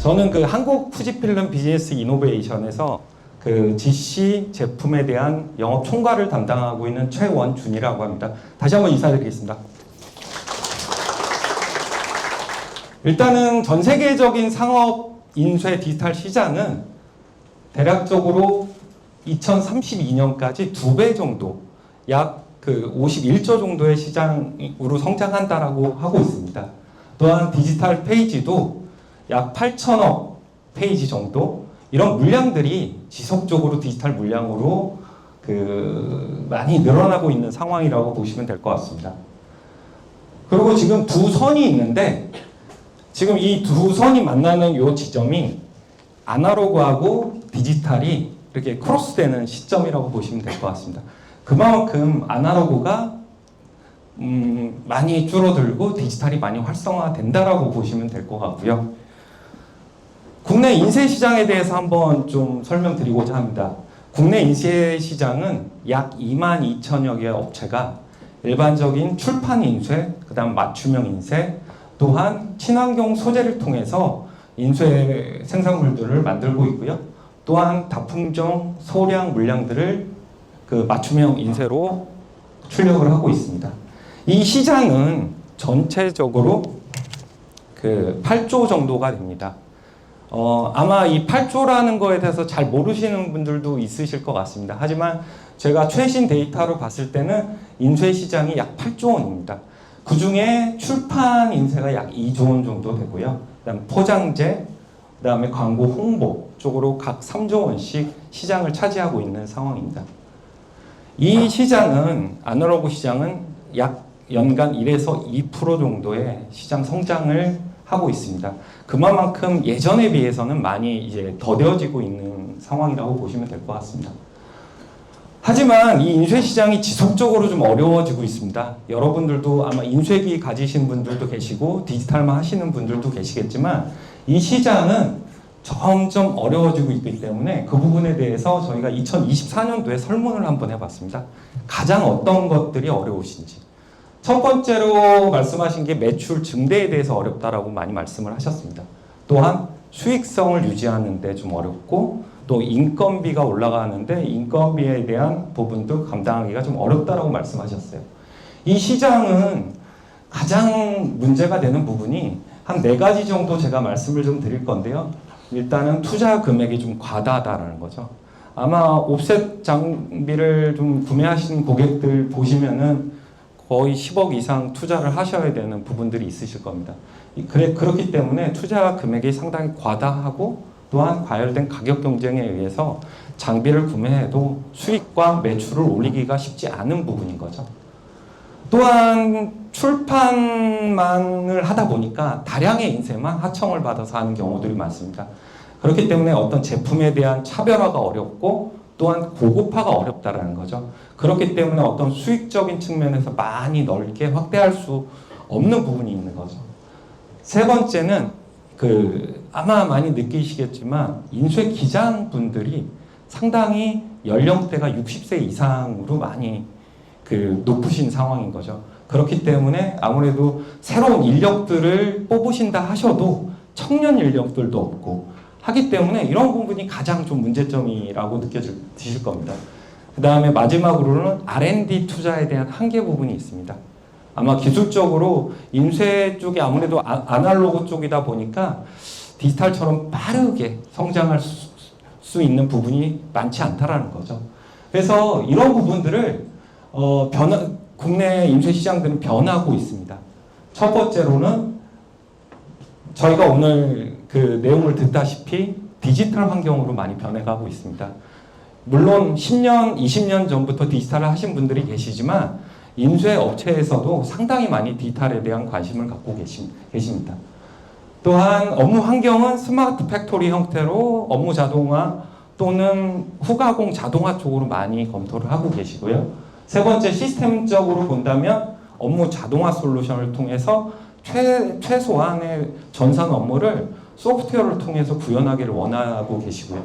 저는 그 한국富士필름 비즈니스 이노베이션에서 그 GC 제품에 대한 영업 총괄을 담당하고 있는 최원준이라고 합니다. 다시 한번 인사드리겠습니다. 일단은 전 세계적인 상업 인쇄 디지털 시장은 대략적으로 2032년까지 2배 정도, 약 그 51조 정도의 시장으로 성장한다라고 하고 있습니다. 또한 디지털 페이지도 약 8천억 페이지 정도, 이런 물량들이 지속적으로 디지털 물량으로 많이 늘어나고 있는 상황이라고 보시면 될 것 같습니다. 그리고 지금 두 선이 있는데, 지금 이 두 선이 만나는 이 지점이 아날로그하고 디지털이 이렇게 크로스되는 시점이라고 보시면 될 것 같습니다. 그만큼 아날로그가 많이 줄어들고 디지털이 많이 활성화된다라고 보시면 될 것 같고요. 국내 인쇄 시장에 대해서 한번 좀 설명드리고자 합니다. 국내 인쇄 시장은 약 22,000여 개의 업체가 일반적인 출판 인쇄, 그 다음 맞춤형 인쇄, 또한 친환경 소재를 통해서 인쇄 생산물들을 만들고 있고요. 또한 다품종 소량 물량들을 그 맞춤형 인쇄로 출력을 하고 있습니다. 이 시장은 전체적으로 그 8조 정도가 됩니다. 아마 이 8조라는 거에 대해서 잘 모르시는 분들도 있으실 것 같습니다. 하지만 제가 최신 데이터로 봤을 때는 인쇄 시장이 약 8조 원입니다. 그 중에 출판 인쇄가 약 2조 원 정도 되고요. 그다음 포장재, 그다음에 광고 홍보 쪽으로 각 3조 원씩 시장을 차지하고 있는 상황입니다. 이 시장은, 아날로그 시장은 약 연간 1에서 2% 정도의 시장 성장을 하고 있습니다. 그만큼 예전에 비해서는 많이 이제 더뎌지고 있는 상황이라고 보시면 될 것 같습니다. 하지만 이 인쇄 시장이 지속적으로 좀 어려워지고 있습니다. 여러분들도 아마 인쇄기 가지신 분들도 계시고 디지털만 하시는 분들도 계시겠지만 이 시장은 점점 어려워지고 있기 때문에 그 부분에 대해서 저희가 2024년도에 설문을 한번 해봤습니다. 가장 어떤 것들이 어려우신지. 첫 번째로 말씀하신 게 매출 증대에 대해서 어렵다라고 많이 말씀을 하셨습니다. 또한 수익성을 유지하는 데 좀 어렵고, 또 인건비가 올라가는데 인건비에 대한 부분도 감당하기가 좀 어렵다라고 말씀하셨어요. 이 시장은 가장 문제가 되는 부분이 한 4가지 정도 제가 말씀을 좀 드릴 건데요. 일단은 투자 금액이 좀 과다하다라는 거죠. 아마 옵셋 장비를 좀 구매하시는 고객들 보시면은 거의 10억 이상 투자를 하셔야 되는 부분들이 있으실 겁니다. 그렇기 때문에 투자 금액이 상당히 과다하고, 또한 과열된 가격 경쟁에 의해서 장비를 구매해도 수익과 매출을 올리기가 쉽지 않은 부분인 거죠. 또한 출판만을 하다 보니까 다량의 인쇄만 하청을 받아서 하는 경우들이 많습니다. 그렇기 때문에 어떤 제품에 대한 차별화가 어렵고, 또한 고급화가 어렵다라는 거죠. 그렇기 때문에 어떤 수익적인 측면에서 많이 넓게 확대할 수 없는 부분이 있는 거죠. 세 번째는 아마 많이 느끼시겠지만 인쇄 기장분들이 상당히 연령대가 60세 이상으로 많이 높으신 상황인 거죠. 그렇기 때문에 아무래도 새로운 인력들을 뽑으신다 하셔도 청년 인력들도 없고 하기 때문에 이런 부분이 가장 좀 문제점이라고 느껴지실 겁니다. 그 다음에 마지막으로는 R&D 투자에 대한 한계 부분이 있습니다. 아마 기술적으로 인쇄 쪽이 아무래도 아날로그 쪽이다 보니까 디지털처럼 빠르게 성장할 수 있는 부분이 많지 않다라는 거죠. 그래서 이런 부분들을 국내 인쇄 시장들은 변하고 있습니다. 첫 번째로는 저희가 오늘 그 내용을 듣다시피 디지털 환경으로 많이 변해가고 있습니다. 물론 10년, 20년 전부터 디지털을 하신 분들이 계시지만 인쇄 업체에서도 상당히 많이 디지털에 대한 관심을 갖고 계십니다. 또한 업무 환경은 스마트 팩토리 형태로 업무 자동화 또는 후가공 자동화 쪽으로 많이 검토를 하고 계시고요. 세 번째, 시스템적으로 본다면 업무 자동화 솔루션을 통해서 최소한의 전산 업무를 소프트웨어를 통해서 구현하기를 원하고 계시고요.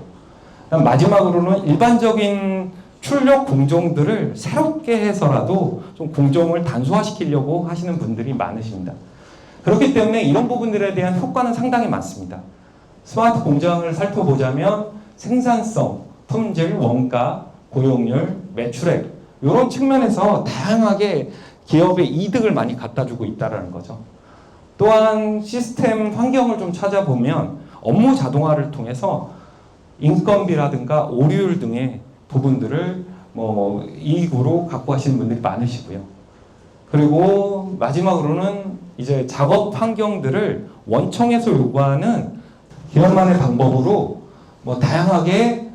마지막으로는 일반적인 출력 공정들을 새롭게 해서라도 좀 공정을 단소화시키려고 하시는 분들이 많으십니다. 그렇기 때문에 이런 부분들에 대한 효과는 상당히 많습니다. 스마트 공장을 살펴보자면 생산성, 품질, 원가, 고용률, 매출액 이런 측면에서 다양하게 기업의 이득을 많이 갖다 주고 있다는 거죠. 또한 시스템 환경을 좀 찾아보면 업무 자동화를 통해서 인건비라든가 오류율 등의 부분들을 이익으로 갖고 하시는 분들이 많으시고요. 그리고 마지막으로는 이제 작업 환경들을 원청에서 요구하는 기업만의 방법으로 다양하게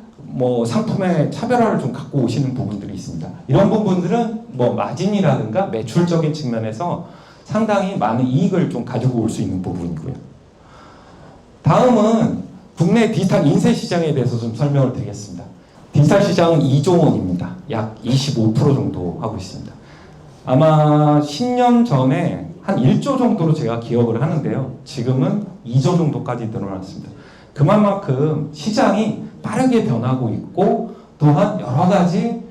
상품의 차별화를 좀 갖고 오시는 부분들이 있습니다. 이런 부분들은 마진이라든가 매출적인 측면에서 상당히 많은 이익을 좀 가지고 올 수 있는 부분이고요. 다음은 국내 디지털 인쇄 시장에 대해서 좀 설명을 드리겠습니다. 디지털 시장은 2조 원입니다. 약 25% 정도 하고 있습니다. 아마 10년 전에 한 1조 정도로 제가 기억을 하는데요. 지금은 2조 정도까지 늘어났습니다. 그만큼 시장이 빠르게 변하고 있고 또한 여러 가지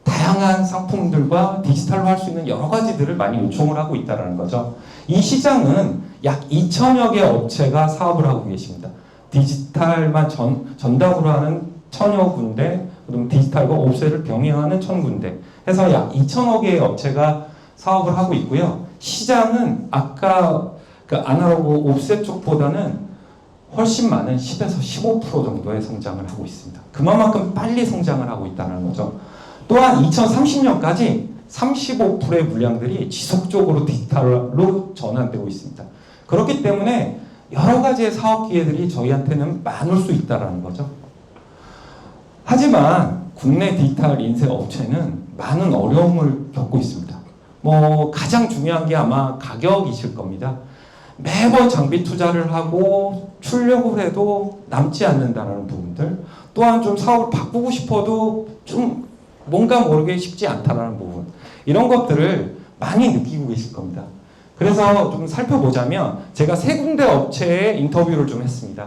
다양한 상품들과 디지털로 할 수 있는 여러 가지들을 많이 요청을 하고 있다는 거죠. 이 시장은 약 2천여 개 업체가 사업을 하고 계십니다. 디지털만 전담으로 하는 1000여 군데, 그리고 디지털과 옵셋을 병행하는 1000군데 해서 약 2천여 개의 업체가 사업을 하고 있고요. 시장은 아까 그 아날로그 옵셋 쪽보다는 훨씬 많은 10에서 15% 정도의 성장을 하고 있습니다. 그만큼 빨리 성장을 하고 있다는 거죠. 또한 2030년까지 35%의 물량들이 지속적으로 디지털로 전환되고 있습니다. 그렇기 때문에 여러 가지의 사업 기회들이 저희한테는 많을 수 있다는 거죠. 하지만 국내 디지털 인쇄 업체는 많은 어려움을 겪고 있습니다. 가장 중요한 게 아마 가격이실 겁니다. 매번 장비 투자를 하고 출력을 해도 남지 않는다는 부분들, 또한 좀 사업을 바꾸고 싶어도 좀 뭔가 모르게 쉽지 않다는 부분, 이런 것들을 많이 느끼고 계실 겁니다. 그래서 좀 살펴보자면 제가 세 군데 업체에 인터뷰를 좀 했습니다.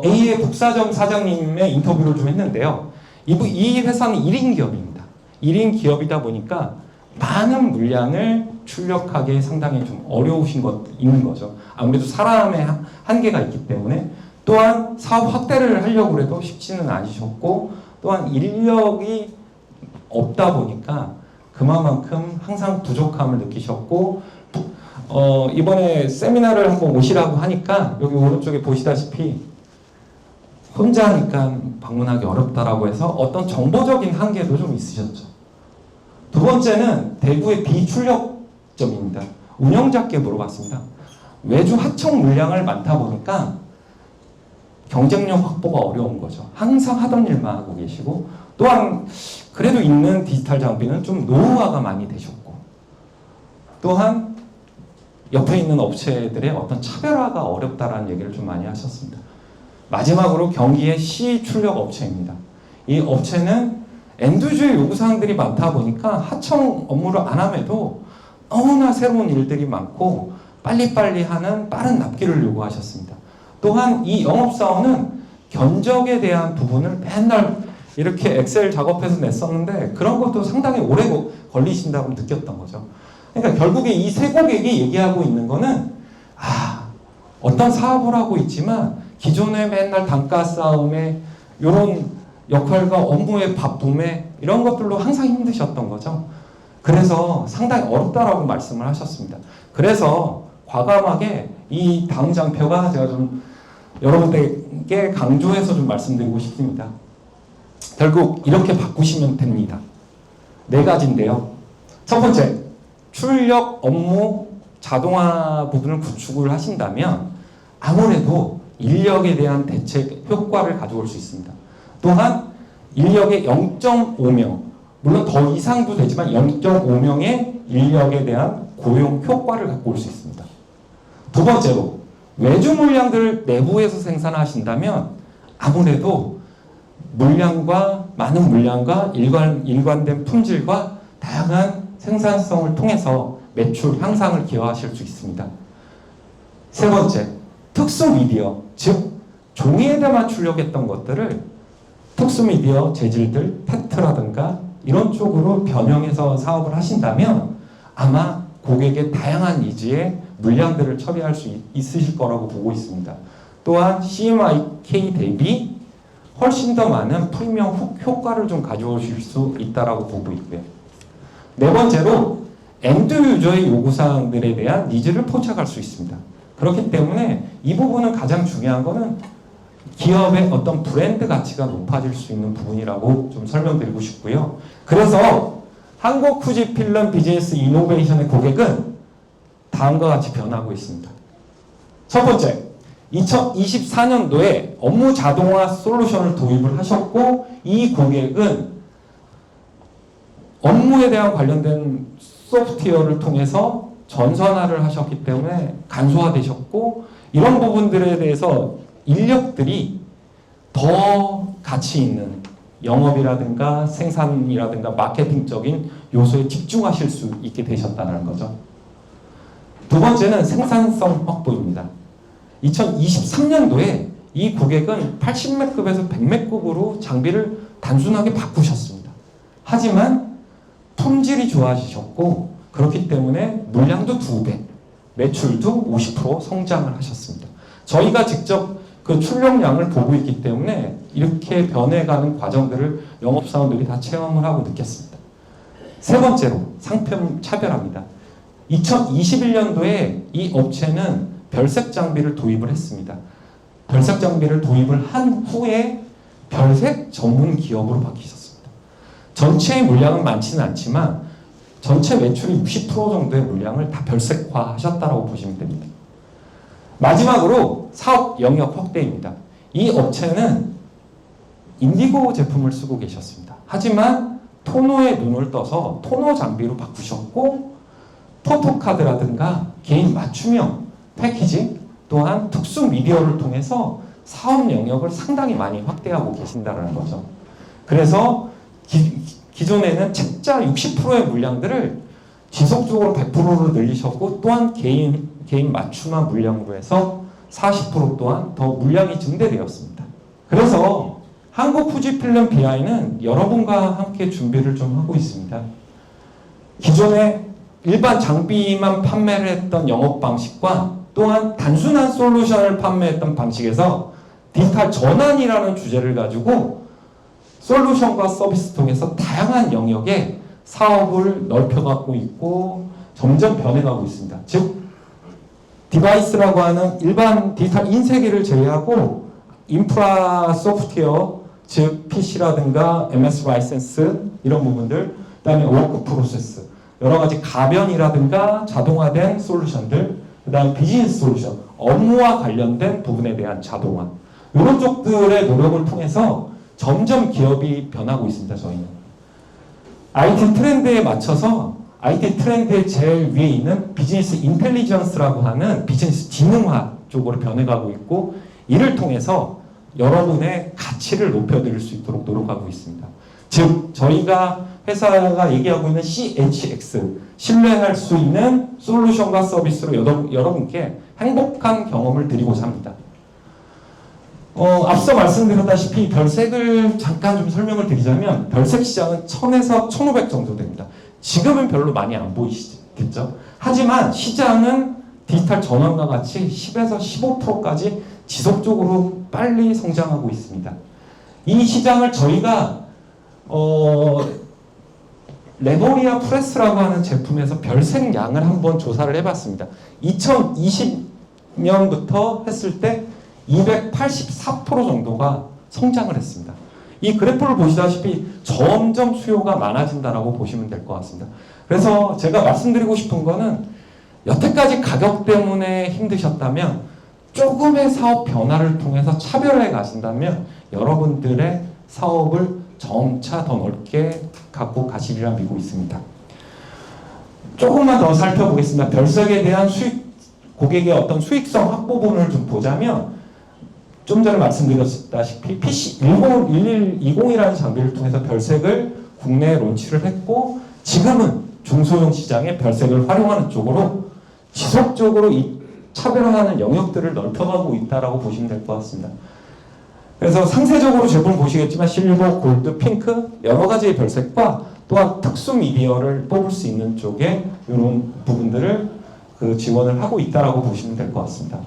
A의 북사점 사장님의 인터뷰를 좀 했는데요. 이 회사는 1인 기업입니다. 1인 기업이다 보니까 많은 물량을 출력하기 상당히 좀 어려우신 것 있는 거죠. 아무래도 사람의 한계가 있기 때문에, 또한 사업 확대를 하려고 해도 쉽지는 않으셨고, 또한 인력이 없다 보니까 그만큼 항상 부족함을 느끼셨고, 이번에 세미나를 한번 오시라고 하니까 여기 오른쪽에 보시다시피 혼자 하니까 방문하기 어렵다라고 해서 어떤 정보적인 한계도 좀 있으셨죠. 두 번째는 대구의 비출력점입니다. 운영자께 물어봤습니다. 외주 하청 물량을 많다 보니까 경쟁력 확보가 어려운 거죠. 항상 하던 일만 하고 계시고, 또한 그래도 있는 디지털 장비는 좀 노후화가 많이 되셨고, 또한 옆에 있는 업체들의 어떤 차별화가 어렵다라는 얘기를 좀 많이 하셨습니다. 마지막으로 경기의 C 출력 업체입니다. 이 업체는 엔드주의 요구사항들이 많다 보니까 하청 업무를 안 함에도 너무나 새로운 일들이 많고 빨리빨리 하는 빠른 납기를 요구하셨습니다. 또한 이 영업사원은 견적에 대한 부분을 맨날 이렇게 엑셀 작업해서 냈었는데 그런 것도 상당히 오래 걸리신다고 느꼈던 거죠. 그러니까 결국에 이 세 고객이 얘기하고 있는 거는 어떤 사업을 하고 있지만 기존에 맨날 단가 싸움에 이런 역할과 업무의 바쁨에 이런 것들로 항상 힘드셨던 거죠. 그래서 상당히 어렵다라고 말씀을 하셨습니다. 그래서 과감하게 이 다음 장표가 제가 좀 여러분들께 강조해서 좀 말씀드리고 싶습니다. 결국 이렇게 바꾸시면 됩니다. 네 가지인데요. 첫 번째, 출력 업무 자동화 부분을 구축을 하신다면 아무래도 인력에 대한 대책 효과를 가져올 수 있습니다. 또한 인력의 0.5명, 물론 더 이상도 되지만 0.5명의 인력에 대한 고용 효과를 갖고 올 수 있습니다. 두 번째로 외주 물량들을 내부에서 생산하신다면 아무래도 많은 물량과 일관된 품질과 다양한 생산성을 통해서 매출 향상을 기여하실 수 있습니다. 세 번째, 특수 미디어, 즉 종이에다만 출력했던 것들을 특수 미디어 재질들, 페트라든가 이런 쪽으로 변형해서 사업을 하신다면 아마 고객의 다양한 니즈에 물량들을 처리할 수 있으실 거라고 보고 있습니다. 또한 CMYK 대비 훨씬 더 많은 프리미엄 효과를 좀 가져오실 수 있다라고 보고 있고요. 네 번째로 엔드 유저의 요구사항들에 대한 니즈를 포착할 수 있습니다. 그렇기 때문에 이 부분은 가장 중요한 거는 기업의 어떤 브랜드 가치가 높아질 수 있는 부분이라고 좀 설명드리고 싶고요. 그래서 한국 후지필름 비즈니스 이노베이션의 고객은 다음과 같이 변하고 있습니다. 첫 번째, 2024년도에 업무 자동화 솔루션을 도입을 하셨고, 이 고객은 업무에 대한 관련된 소프트웨어를 통해서 전산화를 하셨기 때문에 간소화되셨고, 이런 부분들에 대해서 인력들이 더 가치 있는 영업이라든가 생산이라든가 마케팅적인 요소에 집중하실 수 있게 되셨다는 거죠. 두 번째는 생산성 확보입니다. 2023년도에 이 고객은 80매급에서 100매급으로 장비를 단순하게 바꾸셨습니다. 하지만 품질이 좋아지셨고, 그렇기 때문에 물량도 2배, 매출도 50% 성장을 하셨습니다. 저희가 직접 그 출력량을 보고 있기 때문에 이렇게 변해가는 과정들을 영업사원들이 다 체험을 하고 느꼈습니다. 세 번째로 상품 차별화입니다. 2021년도에 이 업체는 별색 장비를 도입을 했습니다. 별색 장비를 도입을 한 후에 별색 전문 기업으로 바뀌셨습니다. 전체의 물량은 많지는 않지만 전체 매출의 60% 정도의 물량을 다 별색화 하셨다고 보시면 됩니다. 마지막으로 사업 영역 확대입니다. 이 업체는 인디고 제품을 쓰고 계셨습니다. 하지만 토너에 눈을 떠서 토너 장비로 바꾸셨고, 포토카드라든가 개인 맞춤형 패키지 또한 특수 미디어를 통해서 사업 영역을 상당히 많이 확대하고 계신다는 거죠. 그래서 기존에는 책자 60%의 물량들을 지속적으로 100%로 늘리셨고, 또한 개인 맞춤한 물량으로 해서 40% 또한 더 물량이 증대되었습니다. 그래서 한국 후지필름 BI는 여러분과 함께 준비를 좀 하고 있습니다. 기존에 일반 장비만 판매를 했던 영업 방식과 또한 단순한 솔루션을 판매했던 방식에서 디지털 전환이라는 주제를 가지고 솔루션과 서비스 통해서 다양한 영역에 사업을 넓혀가고 있고 점점 변해가고 있습니다. 즉 디바이스라고 하는 일반 디지털 인쇄기를 제외하고 인프라 소프트웨어, 즉 PC라든가 MS 라이센스 이런 부분들, 그 다음에 워크 프로세스, 여러 가지 가변이라든가 자동화된 솔루션들, 그 다음에 비즈니스 솔루션, 업무와 관련된 부분에 대한 자동화, 이런 쪽들의 노력을 통해서 점점 기업이 변하고 있습니다. 저희는 IT 트렌드에 맞춰서 IT 트렌드의 제일 위에 있는 비즈니스 인텔리전스라고 하는 비즈니스 지능화 쪽으로 변해가고 있고, 이를 통해서 여러분의 가치를 높여드릴 수 있도록 노력하고 있습니다. 즉 저희가 회사가 얘기하고 있는 CHX, 신뢰할 수 있는 솔루션과 서비스로 여러분께 행복한 경험을 드리고자 합니다. 앞서 말씀드렸다시피 별색을 잠깐 좀 설명을 드리자면, 별색 시장은 1000에서 1500 정도 됩니다. 지금은 별로 많이 안 보이시겠죠? 하지만 시장은 디지털 전환과 같이 10에서 15%까지 지속적으로 빨리 성장하고 있습니다. 이 시장을 저희가 레보리아 프레스라고 하는 제품에서 별색 양을 한번 조사를 해봤습니다. 2020년부터 했을 때 284% 정도가 성장을 했습니다. 이 그래프를 보시다시피 점점 수요가 많아진다라고 보시면 될 것 같습니다. 그래서 제가 말씀드리고 싶은 거는, 여태까지 가격 때문에 힘드셨다면 조금의 사업 변화를 통해서 차별화해 가신다면 여러분들의 사업을 점차 더 넓게 갖고 가시리라 믿고 있습니다. 조금만 더 살펴보겠습니다. 별색에 대한 고객의 어떤 수익성 확보 부분을 좀 보자면, 좀 전에 말씀드렸다시피 PC1120이라는 장비를 통해서 별색을 국내에 론치를 했고, 지금은 중소형 시장에 별색을 활용하는 쪽으로 지속적으로 이 차별화하는 영역들을 넓혀가고 있다라고 보시면 될 것 같습니다. 그래서 상세적으로 제품을 보시겠지만 실버, 골드, 핑크 여러 가지의 별색과 또한 특수 미디어를 뽑을 수 있는 쪽에 이런 부분들을 지원을 하고 있다라고 보시면 될 것 같습니다.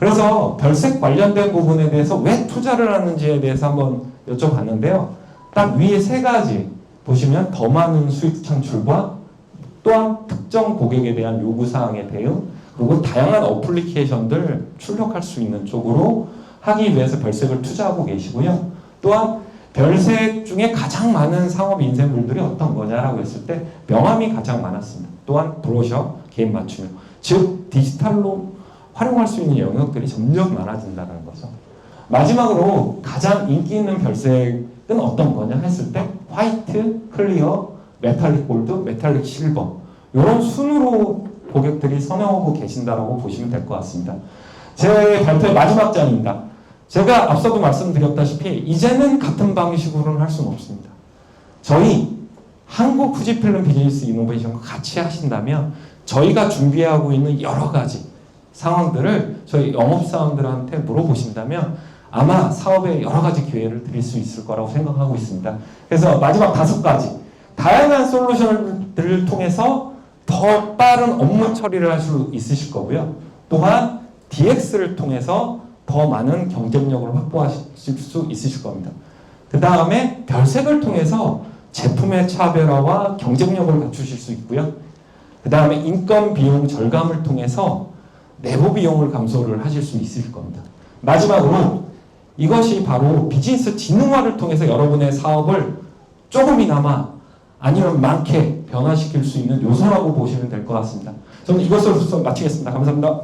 그래서 별색 관련된 부분에 대해서 왜 투자를 하는지에 대해서 한번 여쭤봤는데요. 딱 위에 세 가지 보시면 더 많은 수익 창출과 또한 특정 고객에 대한 요구사항의 대응, 그리고 다양한 어플리케이션들 출력할 수 있는 쪽으로 하기 위해서 별색을 투자하고 계시고요. 또한 별색 중에 가장 많은 상업 인쇄물들이 어떤 거냐라고 했을 때 명함이 가장 많았습니다. 또한 브로셔, 개인 맞춤형, 즉 디지털로 활용할 수 있는 영역들이 점점 많아진다는 거죠. 마지막으로 가장 인기 있는 별색은 어떤 거냐 했을 때 화이트, 클리어, 메탈릭 골드, 메탈릭 실버 이런 순으로 고객들이 선호하고 계신다라고 보시면 될 것 같습니다. 제 발표의 마지막 장입니다. 제가 앞서도 말씀드렸다시피 이제는 같은 방식으로는 할 수는 없습니다. 저희 한국 후지필름 비즈니스 이노베이션과 같이 하신다면 저희가 준비하고 있는 여러 가지 상황들을 저희 영업사원들한테 물어보신다면 아마 사업에 여러 가지 기회를 드릴 수 있을 거라고 생각하고 있습니다. 그래서 마지막 5가지 다양한 솔루션들을 통해서 더 빠른 업무 처리를 할 수 있으실 거고요. 또한 DX를 통해서 더 많은 경쟁력을 확보하실 수 있으실 겁니다. 그 다음에 별색을 통해서 제품의 차별화와 경쟁력을 갖추실 수 있고요. 그 다음에 인건 비용 절감을 통해서 내부 비용을 감소를 하실 수 있을 겁니다. 마지막으로 이것이 바로 비즈니스 지능화를 통해서 여러분의 사업을 조금이나마 아니면 많게 변화시킬 수 있는 요소라고 보시면 될 것 같습니다. 저는 이것으로 마치겠습니다. 감사합니다.